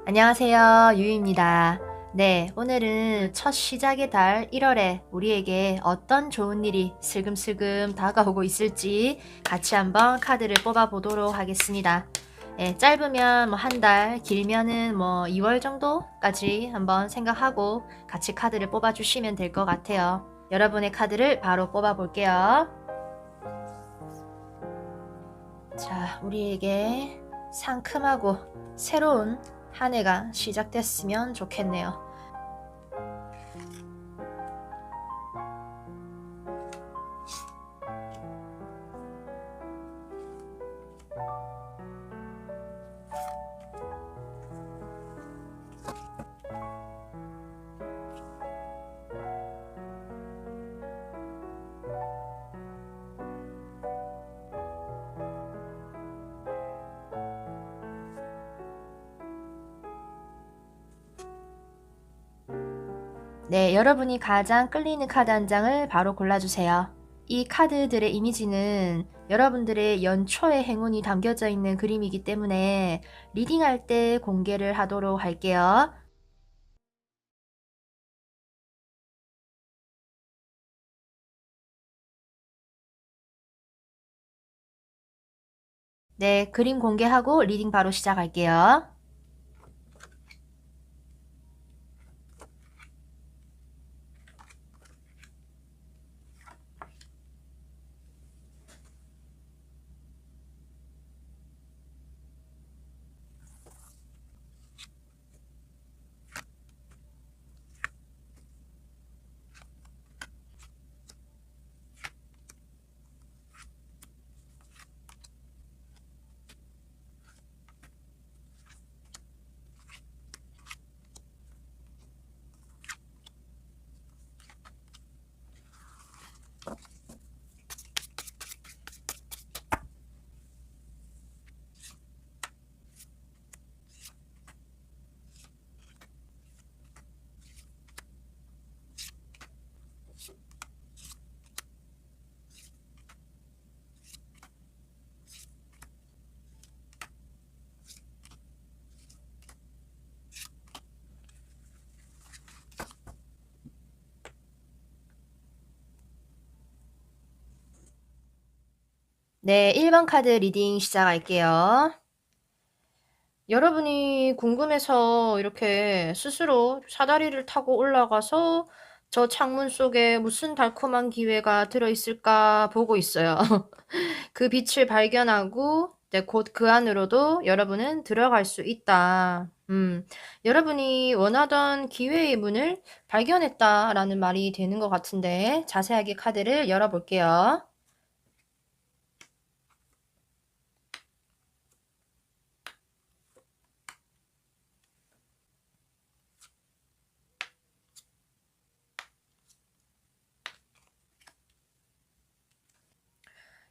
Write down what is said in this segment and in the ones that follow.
안녕하세요. 유유입니다. 네, 오늘은 첫 시작의 달 1월에 우리에게 어떤 좋은 일이 슬금슬금 다가오고 있을지 같이 한번 카드를 뽑아 보도록 하겠습니다. 짧으면 뭐 한 달, 길면은 뭐 2월 정도까지 한번 생각하고 같이 카드를 뽑아 주시면 될 것 같아요. 여러분의 카드를 바로 뽑아 볼게요. 자, 우리에게 상큼하고 새로운 한 해가 시작됐으면 좋겠네요. 네, 여러분이 가장 끌리는 카드 한 장을 바로 골라주세요. 이 카드들의 이미지는 여러분들의 연초의 행운이 담겨져 있는 그림이기 때문에 리딩할 때 공개를 하도록 할게요. 네, 그림 공개하고 리딩 바로 시작할게요. 네, 1번 카드 리딩 시작할게요. 여러분이 궁금해서 이렇게 스스로 사다리를 타고 올라가서 저 창문 속에 무슨 달콤한 기회가 들어있을까 보고 있어요. 그 빛을 발견하고 네, 곧 그 안으로도 여러분은 들어갈 수 있다. 여러분이 원하던 기회의 문을 발견했다라는 말이 되는 것 같은데 자세하게 카드를 열어볼게요.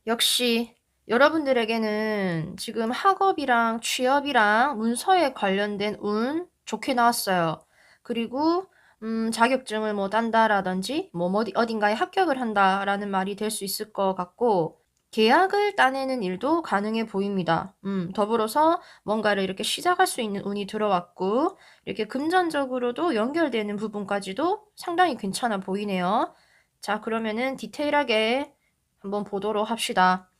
역시 여러분들에게는 지금 학업이랑 취업이랑 문서에 관련된 운 좋게 나왔어요. 그리고 자격증을 뭐 딴다라든지 뭐 어딘가에 합격을 한다라는 말이 될 수 있을 것 같고 계약을 따내는 일도 가능해 보입니다. 더불어서 뭔가를 이렇게 시작할 수 있는 운이 들어왔고 이렇게 금전적으로도 연결되는 부분까지도 상당히 괜찮아 보이네요. 자, 그러면은 디테일하게 한번 보도록 합시다.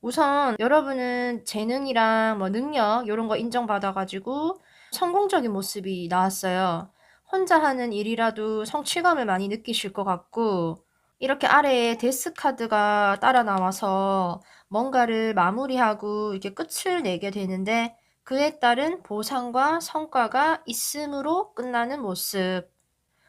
우선 여러분은 재능이랑 뭐 능력 요런 거 인정받아 가지고 성공적인 모습이 나왔어요. 혼자 하는 일이라도 성취감을 많이 느끼실 것 같고 이렇게 아래에 데스 카드가 따라 나와서 뭔가를 마무리하고 이렇게 끝을 내게 되는데 그에 따른 보상과 성과가 있음으로 끝나는 모습.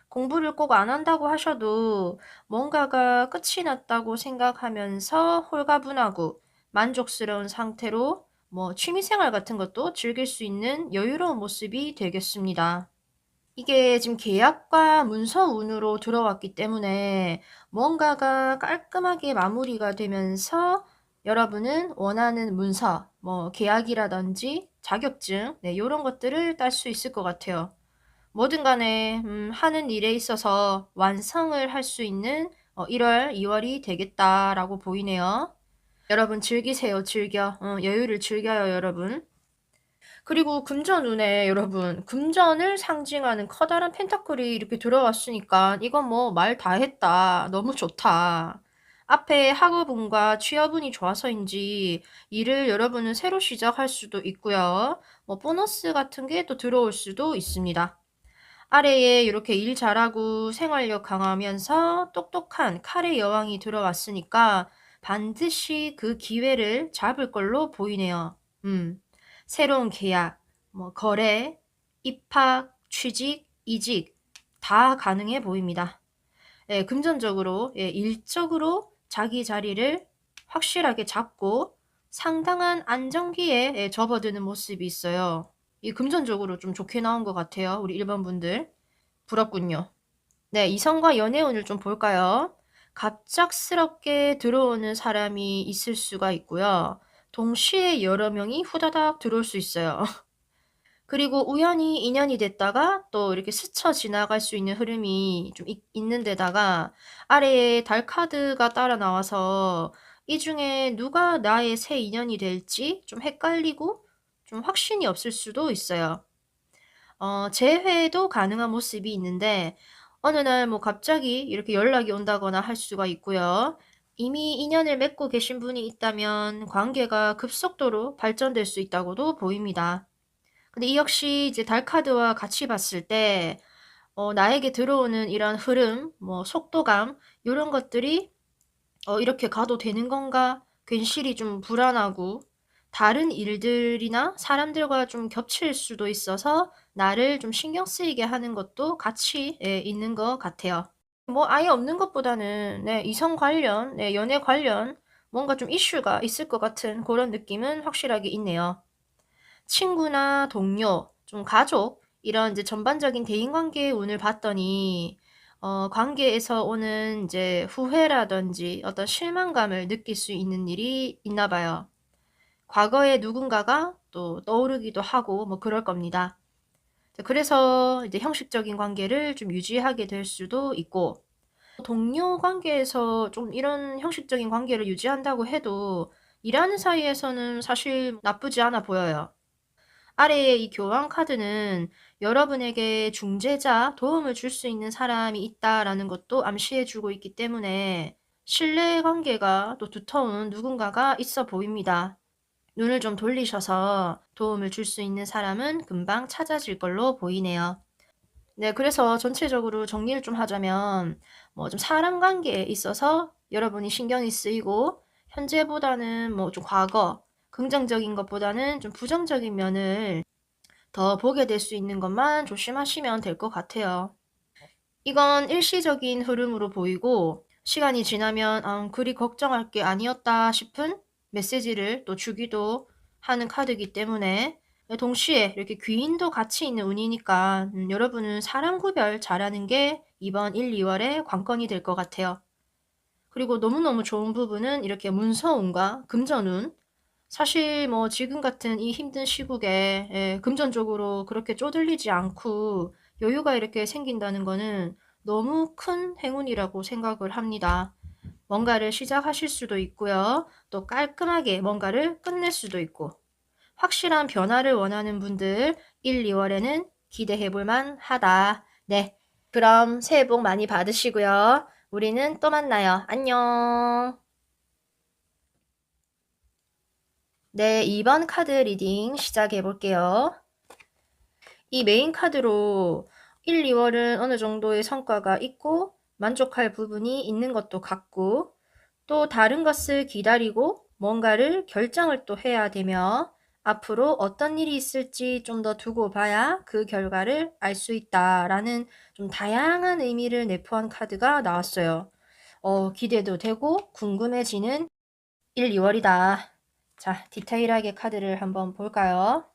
공부를 꼭 안 한다고 하셔도 뭔가가 끝이 났다고 생각하면서 홀가분하고 만족스러운 상태로 뭐 취미생활 같은 것도 즐길 수 있는 여유로운 모습이 되겠습니다. 이게 지금 계약과 문서운으로 들어왔기 때문에 뭔가가 깔끔하게 마무리가 되면서 여러분은 원하는 문서, 뭐 계약이라든지 자격증, 네, 요런 것들을 딸 수 있을 것 같아요. 뭐든 간에 하는 일에 있어서 완성을 할 수 있는 1월, 2월이 되겠다라고 보이네요. 여러분 즐기세요. 즐겨. 여유를 즐겨요, 여러분. 그리고 금전운에 여러분 금전을 상징하는 커다란 펜타클이 이렇게 들어왔으니까 이건 뭐 말 다 했다. 너무 좋다. 앞에 학업운과 취업운이 좋아서인지 일을 여러분은 새로 시작할 수도 있고요. 뭐 보너스 같은 게 또 들어올 수도 있습니다. 아래에 이렇게 일 잘하고 생활력 강하면서 똑똑한 칼의 여왕이 들어왔으니까 반드시 그 기회를 잡을 걸로 보이네요. 새로운 계약, 뭐 거래, 입학, 취직, 이직 다 가능해 보입니다. 예, 금전적으로, 예, 일적으로 자기 자리를 확실하게 잡고 상당한 안정기에 예, 접어드는 모습이 있어요. 이 금전적으로 좀 좋게 나온 것 같아요. 우리 1번 분들. 부럽군요. 네, 이성과 연애운을 좀 볼까요? 갑작스럽게 들어오는 사람이 있을 수가 있고요. 동시에 여러 명이 후다닥 들어올 수 있어요. 그리고 우연히 인연이 됐다가 또 이렇게 스쳐 지나갈 수 있는 흐름이 좀 있는 데다가 아래에 달 카드가 따라 나와서 이 중에 누가 나의 새 인연이 될지 좀 헷갈리고 좀 확신이 없을 수도 있어요. 재회도 가능한 모습이 있는데 어느 날 뭐 갑자기 이렇게 연락이 온다거나 할 수가 있고요. 이미 인연을 맺고 계신 분이 있다면 관계가 급속도로 발전될 수 있다고도 보입니다. 근데 이 역시 이제 달 카드와 같이 봤을 때 나에게 들어오는 이런 흐름, 뭐 속도감 요런 것들이 '이렇게 가도 되는 건가?' 괜시리 좀 불안하고 다른 일들이나 사람들과 좀 겹칠 수도 있어서 나를 좀 신경 쓰이게 하는 것도 같이 예 있는 것 같아요. 뭐 아예 없는 것보다는 네 이성 관련 네 연애 관련 뭔가 좀 이슈가 있을 것 같은 고런 느낌은 확실하게 있네요. 친구나 동료, 좀 가족 이런 이제 전반적인 대인관계의 운을 봤더니 관계에서 오는 이제 후회라든지 어떤 실망감을 느낄 수 있는 일이 있나 봐요. 과거에 누군가가 또 떠오르기도 하고 뭐 그럴 겁니다. 그래서 이제 형식적인 관계를 좀 유지하게 될 수도 있고 동료 관계에서 좀 이런 형식적인 관계를 유지한다고 해도 일하는 사이에서는 사실 나쁘지 않아 보여요. 아래에 이 교환 카드는 여러분에게 중재자, 도움을 줄 수 있는 사람이 있다라는 것도 암시해 주고 있기 때문에 신뢰 관계가 또 두터운 누군가가 있어 보입니다. 눈을 좀 돌리셔서 도움을 줄 수 있는 사람은 금방 찾아질 걸로 보이네요. 네, 그래서 전체적으로 정리를 좀 하자면 뭐 좀 사람 관계에 있어서 여러분이 신경이 쓰이고 현재보다는 뭐 좀 과거, 긍정적인 것보다는 좀 부정적인 면을 더 보게 될 수 있는 것만 조심하시면 될 것 같아요. 이건 일시적인 흐름으로 보이고 시간이 지나면 그리 걱정할 게 아니었다 싶은 메시지를 또 주기도 하는 카드이기 때문에 동시에 이렇게 귀인도 같이 있는 운이니까 여러분은 사람 구별 잘하는 게 이번 1, 2월의 관건이 될 것 같아요. 그리고 너무너무 좋은 부분은 이렇게 문서운과 금전운 사실 뭐 지금 같은 이 힘든 시국에 예 금전적으로 그렇게 쪼들리지 않고 여유가 이렇게 생긴다는 거는 너무 큰 행운이라고 생각을 합니다. 뭔가를 시작하실 수도 있고요. 또 깔끔하게 뭔가를 끝낼 수도 있고 확실한 변화를 원하는 분들 1, 2월에는 기대해 볼 만하다. 네. 그럼 새해 복 많이 받으시고요. 우리는 또 만나요. 안녕. 네, 2번 카드 리딩 시작해 볼게요. 이 메인 카드로 1, 2월은 어느 정도의 성과가 있고 만족할 부분이 있는 것도 같고 또 다른 것을 기다리고 뭔가를 결정을 또 해야 되며 앞으로 어떤 일이 있을지 좀 더 두고 봐야 그 결과를 알 수 있다라는 좀 다양한 의미를 내포한 카드가 나왔어요. 기대도 되고 궁금해지는 1, 2월이다. 자, 디테일하게 카드를 한번 볼까요?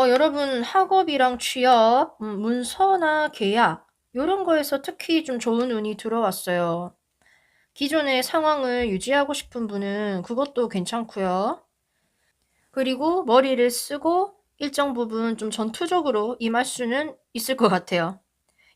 여러분 학업이랑 취업, 문서나 계약 요런 거에서 특히 좀 좋은 운이 들어왔어요. 기존의 상황을 유지하고 싶은 분은 그것도 괜찮고요. 그리고 머리를 쓰고 일정 부분 좀 전투적으로 임할 수는 있을 것 같아요.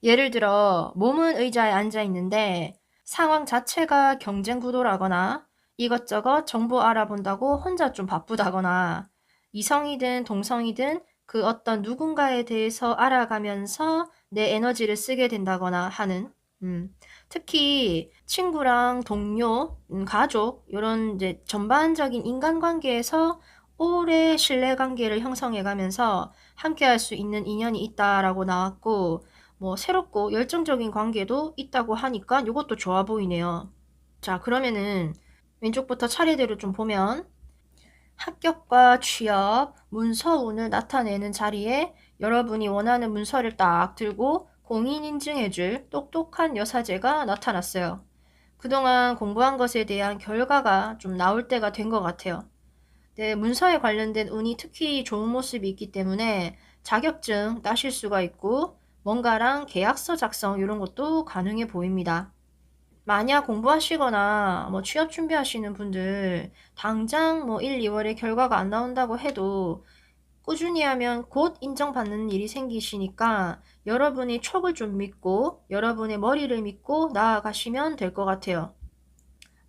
예를 들어 몸은 의자에 앉아 있는데 상황 자체가 경쟁 구도라거나 이것저것 정보 알아본다고 혼자 좀 바쁘다거나 이성이든 동성이든 그 어떤 누군가에 대해서 알아가면서 내 에너지를 쓰게 된다거나 하는 특히 친구랑 동료, 가족 요런 이제 전반적인 인간관계에서 오래 신뢰관계를 형성해 가면서 함께할 수 있는 인연이 있다라고 나왔고 뭐 새롭고 열정적인 관계도 있다고 하니까 요것도 좋아 보이네요. 자, 그러면은 왼쪽부터 차례대로 좀 보면 합격과 취업, 문서운을 나타내는 자리에 여러분이 원하는 문서를 딱 들고 공인 인증해줄 똑똑한 여사제가 나타났어요. 그동안 공부한 것에 대한 결과가 좀 나올 때가 된 것 같아요. 네, 문서에 관련된 운이 특히 좋은 모습이 있기 때문에 자격증 따실 수가 있고 뭔가랑 계약서 작성 이런 것도 가능해 보입니다. 만약 공부하시거나 뭐 취업 준비하시는 분들 당장 뭐 1, 2월에 결과가 안 나온다고 해도 꾸준히 하면 곧 인정받는 일이 생기시니까 여러분이 촉을 좀 믿고 여러분의 머리를 믿고 나아가시면 될 것 같아요.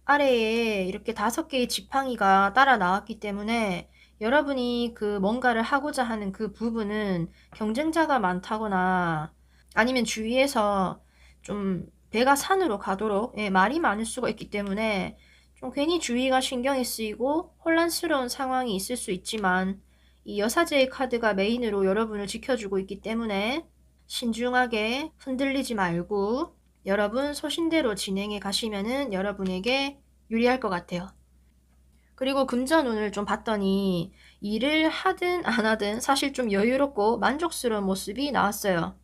아래에 이렇게 5개의 지팡이가 따라 나왔기 때문에 여러분이 그 뭔가를 하고자 하는 그 부분은 경쟁자가 많다거나 아니면 주위에서 좀 배가 산으로 가도록 말이 많을 수가 있기 때문에 좀 괜히 주위가 신경이 쓰이고 혼란스러운 상황이 있을 수 있지만 이 여사제의 카드가 메인으로 여러분을 지켜주고 있기 때문에 신중하게 흔들리지 말고 여러분 소신대로 진행해 가시면은 여러분에게 유리할 것 같아요. 그리고 금전운을 좀 봤더니 일을 하든 안 하든 사실 좀 여유롭고 만족스러운 모습이 나왔어요.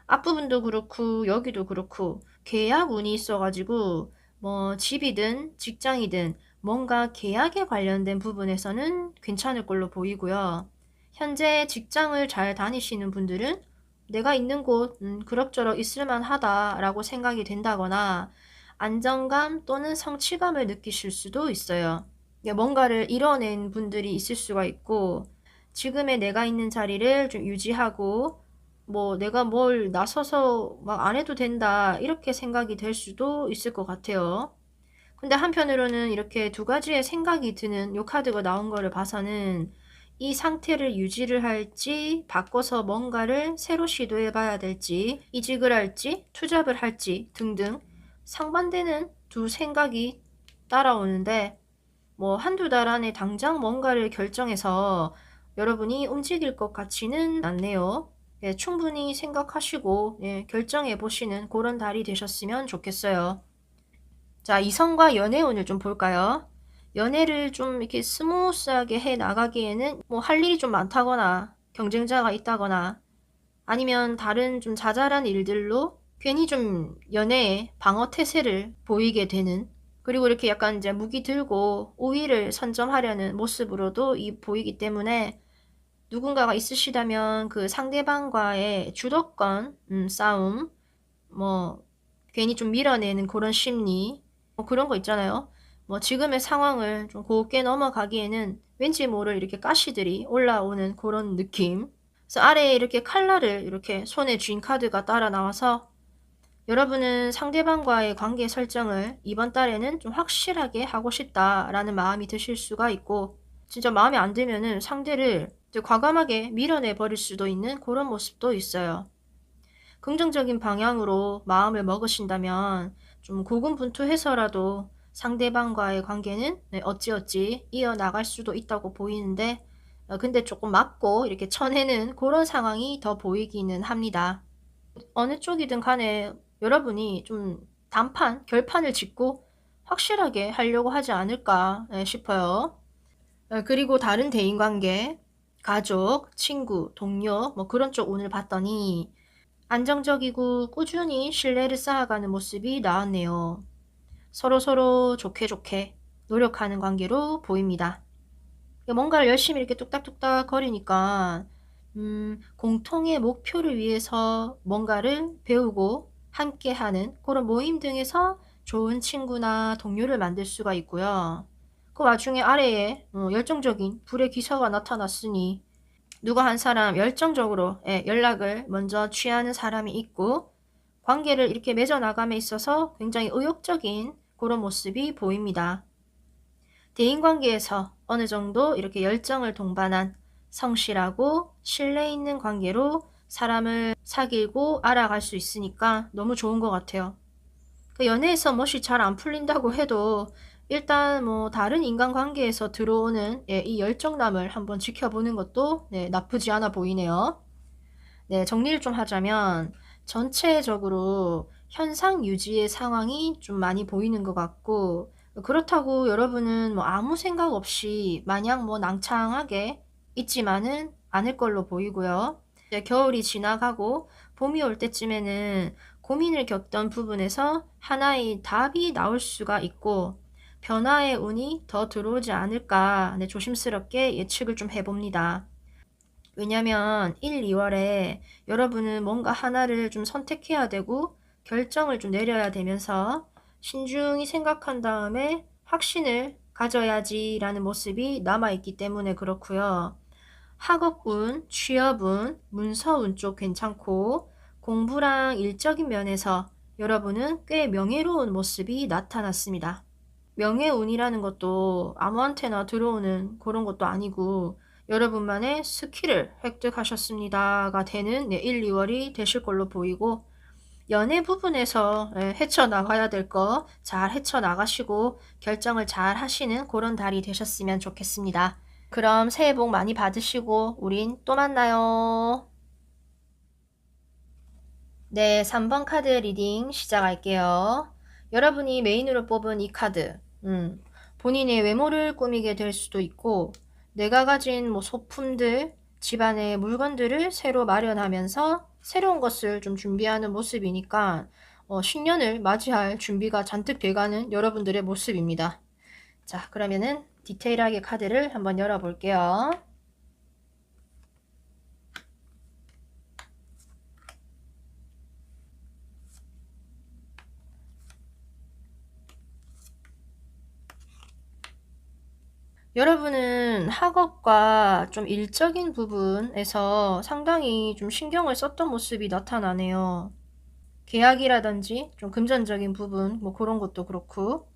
앞부분도 그렇고 여기도 그렇고 계약 운이 있어가지고 뭐 집이든 직장이든 뭔가 계약에 관련된 부분에서는 괜찮을 걸로 보이고요. 현재 직장을 잘 다니시는 분들은 내가 있는 곳 그럭저럭 있을만 하다라고 생각이 된다거나 안정감 또는 성취감을 느끼실 수도 있어요. 뭔가를 이뤄낸 분들이 있을 수가 있고 지금의 내가 있는 자리를 좀 유지하고 뭐 내가 뭘 나서서 막 안 해도 된다 이렇게 생각이 될 수도 있을 것 같아요. 근데 한편으로는 이렇게 두 가지의 생각이 드는 요 카드가 나온 거를 봐서는 이 상태를 유지를 할지 바꿔서 뭔가를 새로 시도해 봐야 될지 이직을 할지 투잡을 할지 등등 상반되는 두 생각이 따라오는데 뭐 한두 달 안에 당장 뭔가를 결정해서 여러분이 움직일 것 같지는 않네요. 예, 충분히 생각하시고 결정해 보시는 그런 달이 되셨으면 좋겠어요. 자, 이성과 연애운을 좀 볼까요? 연애를 좀 이렇게 스무스하게 해 나가기에는 뭐 할 일이 좀 많다거나 경쟁자가 있다거나 아니면 다른 좀 자잘한 일들로 괜히 좀 연애에 방어 태세를 보이게 되는 그리고 이렇게 약간 이제 무기 들고 우위를 선점하려는 모습으로도 보이기 때문에 누군가가 있으시다면 그 상대방과의 주도권 싸움 뭐 괜히 좀 밀어내는 그런 심리 뭐 그런 거 있잖아요. 뭐 지금의 상황을 좀 곱게 넘어가기에는 왠지 모를 이렇게 가시들이 올라오는 그런 느낌. 그래서 아래에 이렇게 칼날을 이렇게 손에 쥔 카드가 따라 나와서 여러분은 상대방과의 관계 설정을 이번 달에는 좀 확실하게 하고 싶다라는 마음이 드실 수가 있고 진짜 마음에 안 들면은 상대를 과감하게 밀어내 버릴 수도 있는 그런 모습도 있어요. 긍정적인 방향으로 마음을 먹으신다면 좀 고군분투해서라도 상대방과의 관계는 어찌어찌 이어나갈 수도 있다고 보이는데 근데 조금 맞고 이렇게 쳐내는 그런 상황이 더 보이기는 합니다. 어느 쪽이든 간에 여러분이 좀 단판, 결판을 짓고 확실하게 하려고 하지 않을까 싶어요. 그리고 다른 대인관계, 가족, 친구, 동료 뭐 그런 쪽 운을 봤더니 안정적이고 꾸준히 신뢰를 쌓아가는 모습이 나왔네요. 서로서로 좋게 좋게 노력하는 관계로 보입니다. 뭔가를 열심히 이렇게 뚝딱뚝딱 거리니까 공통의 목표를 위해서 뭔가를 배우고 함께하는 그런 모임 등에서 좋은 친구나 동료를 만들 수가 있고요. 그 와중에 아래에 열정적인 불의 기사가 나타났으니 누가 한 사람 열정적으로 연락을 먼저 취하는 사람이 있고 관계를 이렇게 맺어 나감에 있어서 굉장히 의욕적인 그런 모습이 보입니다. 대인관계에서 어느 정도 이렇게 열정을 동반한 성실하고 신뢰 있는 관계로 사람을 사귀고 알아갈 수 있으니까 너무 좋은 것 같아요. 그 연애에서 멋이 잘 안 풀린다고 해도 일단 뭐 다른 인간관계에서 들어오는 이 열정남을 한번 지켜보는 것도 나쁘지 않아 보이네요. 네, 정리를 좀 하자면 전체적으로 현상 유지의 상황이 좀 많이 보이는 것 같고, 그렇다고 여러분은 뭐 아무 생각 없이 마냥 뭐 낭창하게 있지만은 않을 걸로 보이고요. 이제 겨울이 지나가고 봄이 올 때쯤에는 고민을 겪던 부분에서 하나의 답이 나올 수가 있고 변화의 운이 더 들어오지 않을까 조심스럽게 예측을 좀 해봅니다. 왜냐면 1, 2월에 여러분은 뭔가 하나를 좀 선택해야 되고 결정을 좀 내려야 되면서 신중히 생각한 다음에 확신을 가져야지라는 모습이 남아있기 때문에 그렇고요. 학업운, 취업운, 문서운 쪽 괜찮고 공부랑 일적인 면에서 여러분은 꽤 명예로운 모습이 나타났습니다. 명예운이라는 것도 아무한테나 들어오는 그런 것도 아니고 여러분만의 스킬을 획득하셨습니다가 되는 1, 2월이 되실 걸로 보이고, 연애 부분에서 헤쳐나가야 될 거 잘 헤쳐나가시고 결정을 잘 하시는 그런 달이 되셨으면 좋겠습니다. 그럼 새해 복 많이 받으시고 우린 또 만나요. 네, 3번 카드 리딩 시작할게요. 여러분이 메인으로 뽑은 이 카드, 본인의 외모를 꾸미게 될 수도 있고, 내가 가진 뭐 소품들, 집안의 물건들을 새로 마련하면서 새로운 것을 좀 준비하는 모습이니까, 신년을 맞이할 준비가 잔뜩 돼가는 여러분들의 모습입니다. 자, 그러면은 디테일하게 카드를 한번 열어볼게요. 여러분은 학업과 좀 일적인 부분에서 상당히 좀 신경을 썼던 모습이 나타나네요. 계약이라든지 좀 금전적인 부분, 뭐 그런 것도 그렇고.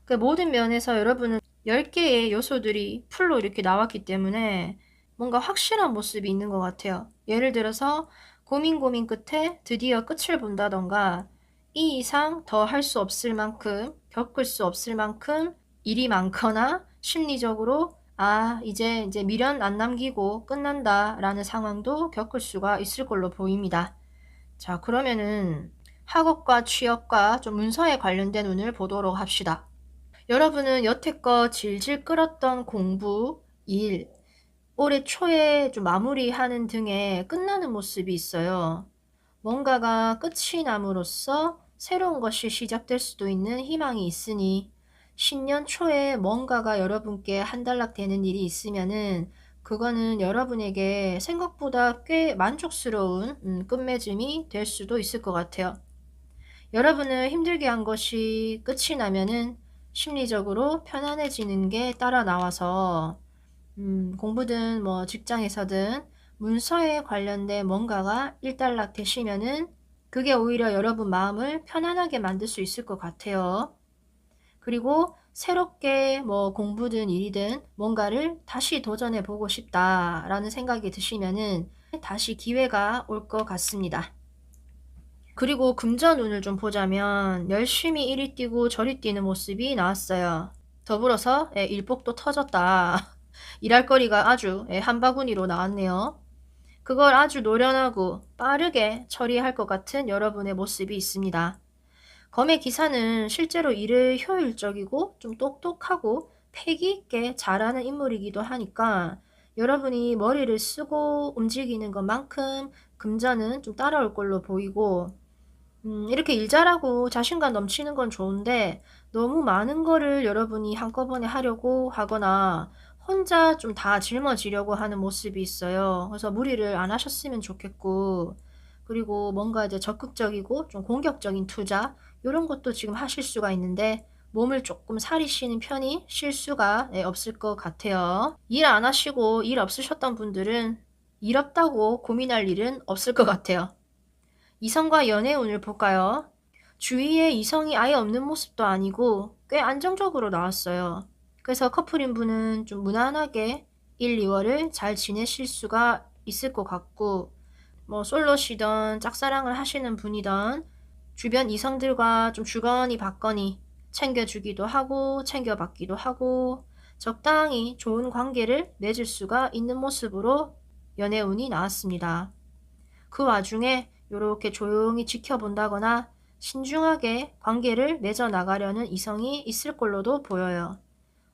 그 모든 면에서 여러분은 10개의 요소들이 풀로 이렇게 나왔기 때문에 뭔가 확실한 모습이 있는 것 같아요. 예를 들어서 고민 끝에 드디어 끝을 본다던가 이 이상 더 할 수 없을 만큼, 겪을 수 없을 만큼 일이 많거나 심리적으로 이제 미련 안 남기고 끝난다라는 상황도 겪을 수가 있을 걸로 보입니다. 자, 그러면은 학업과 취업과 좀 문서에 관련된 운을 보도록 합시다. 여러분은 여태껏 질질 끌었던 공부, 일, 올해 초에 좀 마무리하는 등에 끝나는 모습이 있어요. 뭔가가 끝이 남으로써 새로운 것이 시작될 수도 있는 희망이 있으니 신년 초에 뭔가가 여러분께 한달락되는 일이 있으면은 그거는 여러분에게 생각보다 꽤 만족스러운 끝맺음이 될 수도 있을 것 같아요. 여러분을 힘들게 한 것이 끝이 나면은 심리적으로 편안해지는 게 따라 나와서 공부든 뭐 직장에서든 문서에 관련된 뭔가가 일단락 되시면은 그게 오히려 여러분 마음을 편안하게 만들 수 있을 것 같아요. 그리고 새롭게 뭐 공부든 일이든 뭔가를 다시 도전해 보고 싶다라는 생각이 드시면은 다시 기회가 올 것 같습니다. 그리고 금전운을 좀 보자면 열심히 이리 뛰고 저리 뛰는 모습이 나왔어요. 더불어서 일복도 터졌다. 일할 거리가 아주 한 바구니로 나왔네요. 그걸 아주 노련하고 빠르게 처리할 것 같은 여러분의 모습이 있습니다. 검의 기사는 실제로 일을 효율적이고 좀 똑똑하고 패기 있게 잘하는 인물이기도 하니까 여러분이 머리를 쓰고 움직이는 것만큼 금전은 좀 따라올 걸로 보이고, 이렇게 일 잘하고 자신감 넘치는 건 좋은데 너무 많은 거를 여러분이 한꺼번에 하려고 하거나 혼자 좀 다 짊어지려고 하는 모습이 있어요. 그래서 무리를 안 하셨으면 좋겠고, 그리고 뭔가 이제 적극적이고 좀 공격적인 투자 이런 것도 지금 하실 수가 있는데 몸을 조금 사리시는 편이 실수가 없을 것 같아요. 일 안 하시고 일 없으셨던 분들은 일 없다고 고민할 일은 없을 것 같아요. 이성과 연애 운을 볼까요? 주위에 이성이 아예 없는 모습도 아니고 꽤 안정적으로 나왔어요. 그래서 커플인 분은 좀 무난하게 1, 2월을 잘 지내실 수가 있을 것 같고, 뭐 솔로시던 짝사랑을 하시는 분이던 주변 이성들과 좀 주거니 받거니 챙겨주기도 하고 챙겨받기도 하고 적당히 좋은 관계를 맺을 수가 있는 모습으로 연애운이 나왔습니다. 그 와중에 이렇게 조용히 지켜본다거나 신중하게 관계를 맺어 나가려는 이성이 있을 걸로도 보여요.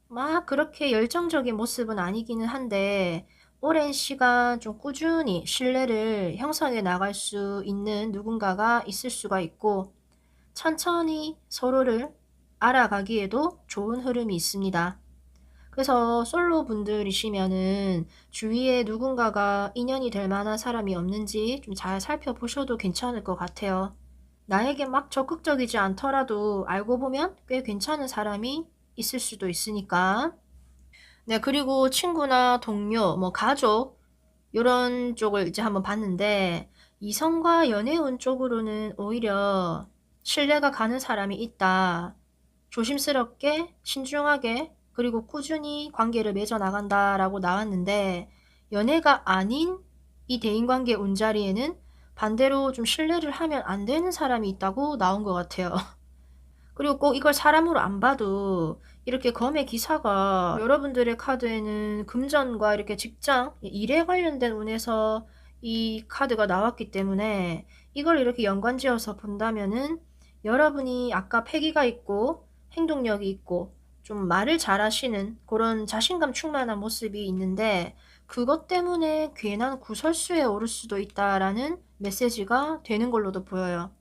막 그렇게 열정적인 모습은 아니기는 한데 오랜 시간 좀 꾸준히 신뢰를 형성해 나갈 수 있는 누군가가 있을 수가 있고 천천히 서로를 알아가기에도 좋은 흐름이 있습니다. 그래서 솔로 분들이시면은 주위에 누군가가 인연이 될 만한 사람이 없는지 좀 잘 살펴보셔도 괜찮을 것 같아요. 나에게 막 적극적이지 않더라도 알고 보면 꽤 괜찮은 사람이 있을 수도 있으니까. 네, 그리고 친구나 동료, 뭐 가족 요런 쪽을 이제 한번 봤는데 이성과 연애운 쪽으로는 오히려 신뢰가 가는 사람이 있다. 조심스럽게 신중하게 그리고 꾸준히 관계를 맺어 나간다라고 나왔는데 연애가 아닌 이 대인관계 운자리에는 반대로 좀 신뢰를 하면 안 되는 사람이 있다고 나온 것 같아요. 그리고 꼭 이걸 사람으로 안 봐도 이렇게 검의 기사가 여러분들의 카드에는 금전과 이렇게 직장, 일에 관련된 운에서 이 카드가 나왔기 때문에 이걸 이렇게 연관지어서 본다면은 여러분이 아까 패기가 있고 행동력이 있고 좀 말을 잘하시는 그런 자신감 충만한 모습이 있는데 그것 때문에 괜한 구설수에 오를 수도 있다라는 메시지가 되는 걸로도 보여요.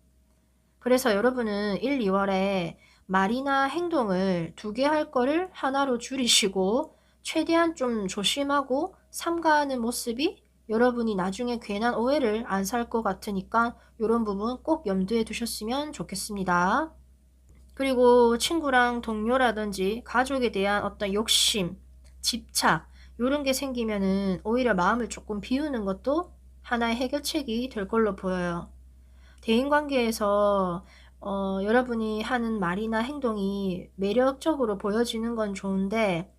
그래서 여러분은 1, 2월에 말이나 행동을 2개 할 거를 하나로 줄이시고 최대한 좀 조심하고 삼가하는 모습이 여러분이 나중에 괜한 오해를 안 살 것 같으니까 요런 부분 꼭 염두에 두셨으면 좋겠습니다. 그리고 친구랑 동료라든지 가족에 대한 어떤 욕심, 집착 요런 게 생기면은 오히려 마음을 조금 비우는 것도 하나의 해결책이 될 걸로 보여요. 대인관계에서 여러분이 하는 말이나 행동이 매력적으로 보여지는 건 좋은데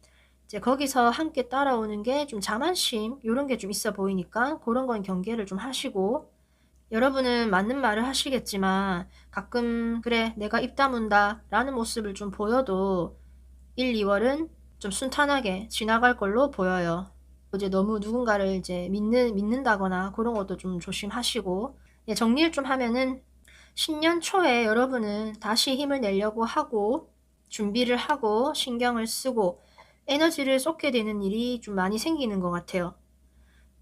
이제 거기서 함께 따라오는 게 좀 자만심 요런 게 좀 있어 보이니까 고런 건 경계를 좀 하시고 여러분은 맞는 말을 하시겠지만 가끔 '그래 내가 입 다문다.' 라는 모습을 좀 보여도 1, 2월은 좀 순탄하게 지나갈 걸로 보여요. 이제 너무 누군가를 이제 믿는다거나 고런 것도 좀 조심하시고 예, 정리를 좀 하면은 신년 초에 여러분은 다시 힘을 내려고 하고 준비를 하고 신경을 쓰고 에너지를 쏟게 되는 일이 좀 많이 생기는 것 같아요.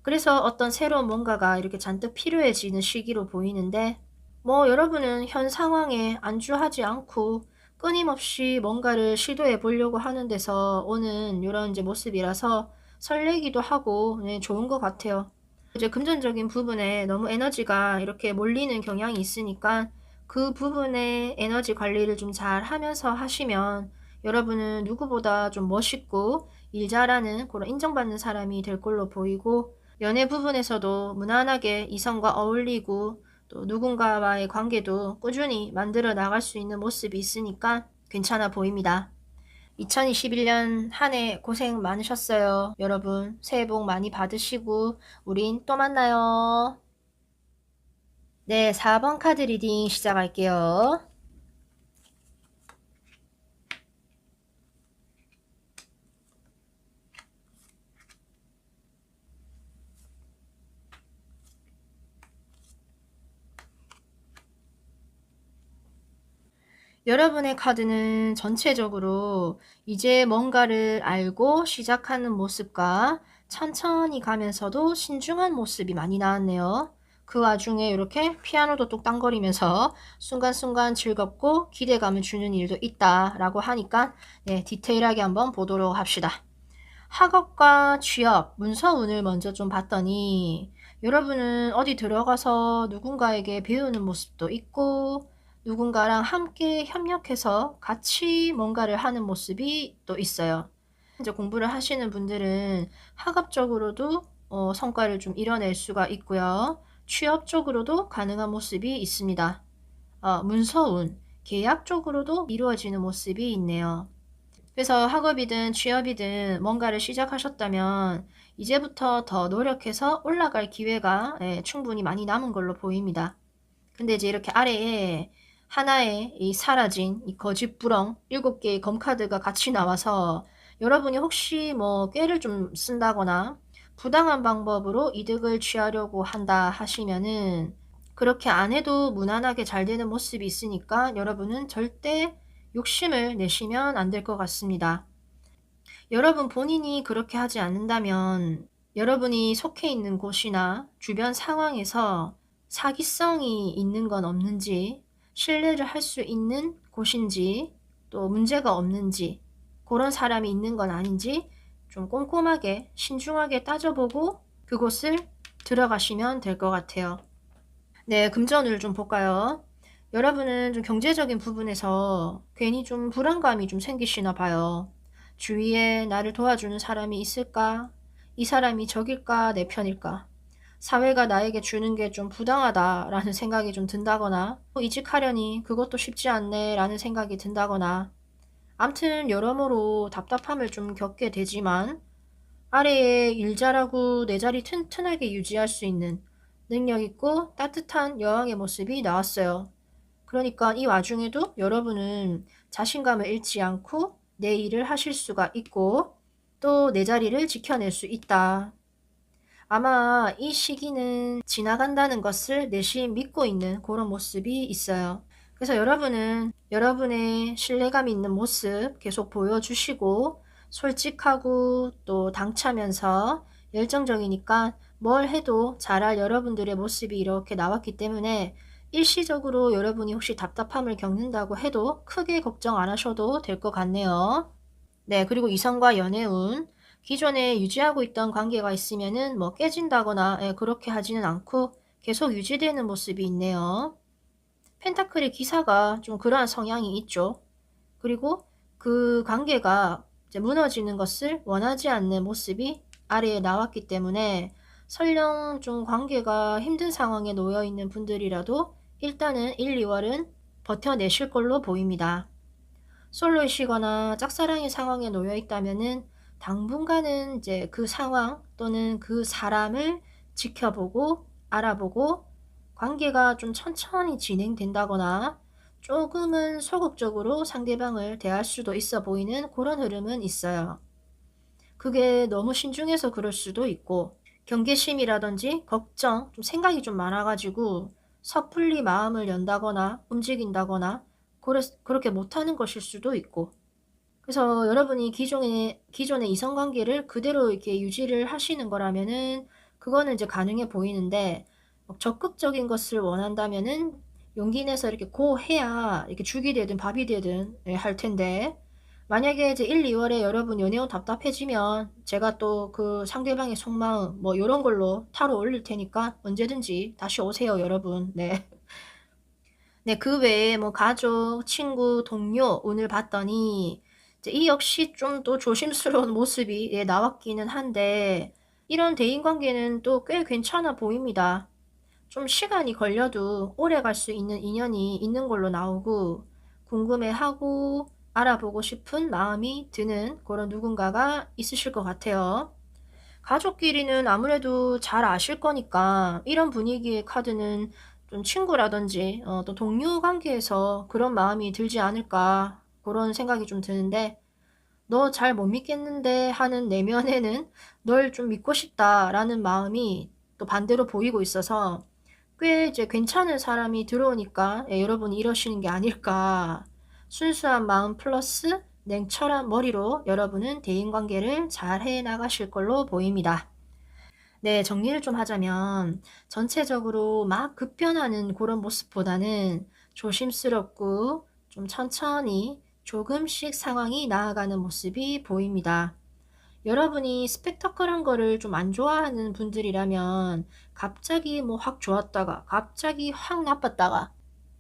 그래서 어떤 새로운 뭔가가 이렇게 잔뜩 필요해지는 시기로 보이는데 뭐 여러분은 현 상황에 안주하지 않고 끊임없이 뭔가를 시도해 보려고 하는 데서 오는 요런 이제 모습이라서 설레기도 하고 네, 좋은 것 같아요. 이제 금전적인 부분에 너무 에너지가 이렇게 몰리는 경향이 있으니까 그 부분에 에너지 관리를 좀 잘 하면서 하시면 여러분은 누구보다 좀 멋있고 일 잘하는 그런 인정받는 사람이 될 걸로 보이고 연애 부분에서도 무난하게 이성과 어울리고 또 누군가와의 관계도 꾸준히 만들어 나갈 수 있는 모습이 있으니까 괜찮아 보입니다. 2021년 한 해 고생 많으셨어요. 여러분, 새해 복 많이 받으시고, 우린 또 만나요. 네, 4번 카드 리딩 시작할게요. 여러분의 카드는 전체적으로 이제 뭔가를 알고 시작하는 모습과 천천히 가면서도 신중한 모습이 많이 나왔네요. 그 와중에 이렇게 피아노도 뚝딱거리면서 순간순간 즐겁고 기대감을 주는 일도 있다라고 하니까 네, 디테일하게 한번 보도록 합시다. 학업과 취업, 문서운을 먼저 좀 봤더니 여러분은 어디 들어가서 누군가에게 배우는 모습도 있고 누군가랑 함께 협력해서 같이 뭔가를 하는 모습이 또 있어요. 이제 공부를 하시는 분들은 학업적으로도 성과를 좀 이뤄낼 수가 있고요. 취업 쪽으로도 가능한 모습이 있습니다. 문서운, 계약 쪽으로도 이루어지는 모습이 있네요. 그래서 학업이든 취업이든 뭔가를 시작하셨다면 이제부터 더 노력해서 올라갈 기회가 충분히 많이 남은 걸로 보입니다. 근데 이제 이렇게 아래에 하나의 이 사라진 이 거짓부렁 7개의 검카드가 같이 나와서 여러분이 혹시 뭐 꾀를 좀 쓴다거나 부당한 방법으로 이득을 취하려고 한다 하시면은 그렇게 안 해도 무난하게 잘 되는 모습이 있으니까 여러분은 절대 욕심을 내시면 안 될 것 같습니다. 여러분 본인이 그렇게 하지 않는다면 여러분이 속해 있는 곳이나 주변 상황에서 사기성이 있는 건 없는지, 신뢰를 할 수 있는 곳인지, 또 문제가 없는지, 그런 사람이 있는 건 아닌지 좀 꼼꼼하게 신중하게 따져보고 그곳을 들어가시면 될 것 같아요. 네, 금전을 좀 볼까요? 여러분은 좀 경제적인 부분에서 괜히 좀 불안감이 좀 생기시나 봐요. 주위에 나를 도와주는 사람이 있을까? 이 사람이 적일까? 내 편일까? 사회가 나에게 주는 게 좀 부당하다라는 생각이 좀 든다거나, 이직하려니 그것도 쉽지 않네라는 생각이 든다거나, 암튼 여러모로 답답함을 좀 겪게 되지만, 아래에 일 잘하고 내 자리 튼튼하게 유지할 수 있는 능력 있고 따뜻한 여왕의 모습이 나왔어요. 그러니까 이 와중에도 여러분은 자신감을 잃지 않고 내 일을 하실 수가 있고 또 내 자리를 지켜낼 수 있다. 아마 이 시기는 지나간다는 것을 내심 믿고 있는 그런 모습이 있어요. 그래서 여러분은 여러분의 신뢰감 있는 모습 계속 보여주시고 솔직하고 또 당차면서 열정적이니까 뭘 해도 잘할 여러분들의 모습이 이렇게 나왔기 때문에 일시적으로 여러분이 혹시 답답함을 겪는다고 해도 크게 걱정 안 하셔도 될 것 같네요. 네, 그리고 이성과 연애운. 기존에 유지하고 있던 관계가 있으면은 뭐 깨진다거나 그렇게 하지는 않고 계속 유지되는 모습이 있네요. 펜타클의 기사가 좀 그러한 성향이 있죠. 그리고 그 관계가 이제 무너지는 것을 원하지 않는 모습이 아래에 나왔기 때문에 설령 좀 관계가 힘든 상황에 놓여 있는 분들이라도 일단은 1, 2월은 버텨내실 걸로 보입니다. 솔로이시거나 짝사랑의 상황에 놓여 있다면은 당분간은 이제 그 상황 또는 그 사람을 지켜보고 알아보고 관계가 좀 천천히 진행된다거나 조금은 소극적으로 상대방을 대할 수도 있어 보이는 그런 흐름은 있어요. 그게 너무 신중해서 그럴 수도 있고 경계심이라든지 걱정, 좀 생각이 좀 많아가지고 섣불리 마음을 연다거나 움직인다거나 그렇게 못하는 것일 수도 있고 그래서 여러분이 기존의 이성관계를 그대로 이렇게 유지를 하시는 거라면은 그거는 이제 가능해 보이는데 적극적인 것을 원한다면은 용기 내서 이렇게 고 해야 이렇게 죽이 되든 밥이 되든 할 텐데 만약에 이제 1, 2월에 여러분 연애운 답답해지면 제가 또 그 상대방의 속마음 뭐 요런 걸로 타로 올릴 테니까 언제든지 다시 오세요, 여러분. 네. 네, 그 외에 뭐 가족, 친구, 동료 오늘 봤더니 이제 이 역시 좀 또 조심스러운 모습이 나왔기는 한데 이런 대인관계는 또 꽤 괜찮아 보입니다. 좀 시간이 걸려도 오래 갈 수 있는 인연이 있는 걸로 나오고 궁금해하고 알아보고 싶은 마음이 드는 그런 누군가가 있으실 것 같아요. 가족끼리는 아무래도 잘 아실 거니까 이런 분위기의 카드는 좀 친구라든지 또 동료 관계에서 그런 마음이 들지 않을까 그런 생각이 좀 드는데 너 잘 못 믿겠는데 하는 내면에는 널 좀 믿고 싶다라는 마음이 또 반대로 보이고 있어서 꽤 이제 괜찮은 사람이 들어오니까 여러분이 이러시는 게 아닐까. 순수한 마음 플러스 냉철한 머리로 여러분은 대인관계를 잘 해 나가실 걸로 보입니다. 네, 정리를 좀 하자면 전체적으로 막 급변하는 그런 모습보다는 조심스럽고 좀 천천히 조금씩 상황이 나아가는 모습이 보입니다. 여러분이 스펙타클한 거를 좀 안 좋아하는 분들이라면 갑자기 뭐 확 좋았다가 갑자기 확 나빴다가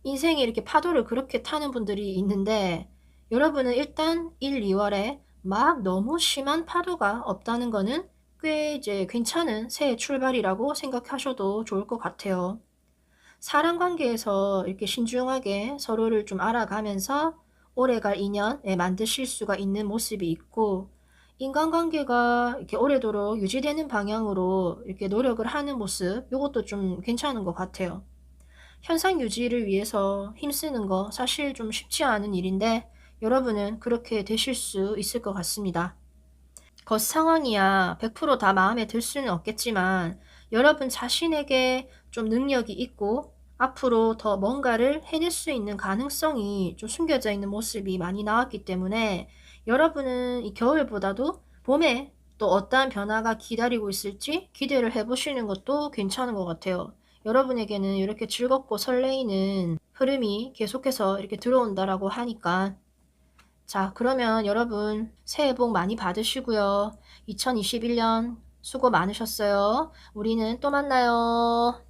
인생에 이렇게 파도를 그렇게 타는 분들이 있는데 여러분은 일단 1, 2월에 막 너무 심한 파도가 없다는 거는 꽤 이제 괜찮은 새해 출발이라고 생각하셔도 좋을 것 같아요. 사람 관계에서 이렇게 신중하게 서로를 좀 알아가면서 오래갈 인연에 만드실 수가 있는 모습이 있고, 인간관계가 이렇게 오래도록 유지되는 방향으로 이렇게 노력을 하는 모습, 요것도 좀 괜찮은 것 같아요. 현상 유지를 위해서 힘쓰는 거 사실 좀 쉽지 않은 일인데, 여러분은 그렇게 되실 수 있을 것 같습니다. 겉 상황이야 100%다 마음에 들 수는 없겠지만, 여러분 자신에게 좀 능력이 있고 앞으로 더 뭔가를 해낼 수 있는 가능성이 좀 숨겨져 있는 모습이 많이 나왔기 때문에, 여러분은 이 겨울보다도 봄에 또 어떠한 변화가 기다리고 있을지 기대를 해 보시는 것도 괜찮은 것 같아요. 여러분에게는 이렇게 즐겁고 설레이는 흐름이 계속해서 이렇게 들어온다라고 하니까. 자, 그러면 여러분 새해 복 많이 받으시고요. 2021년 수고 많으셨어요. 우리는 또 만나요.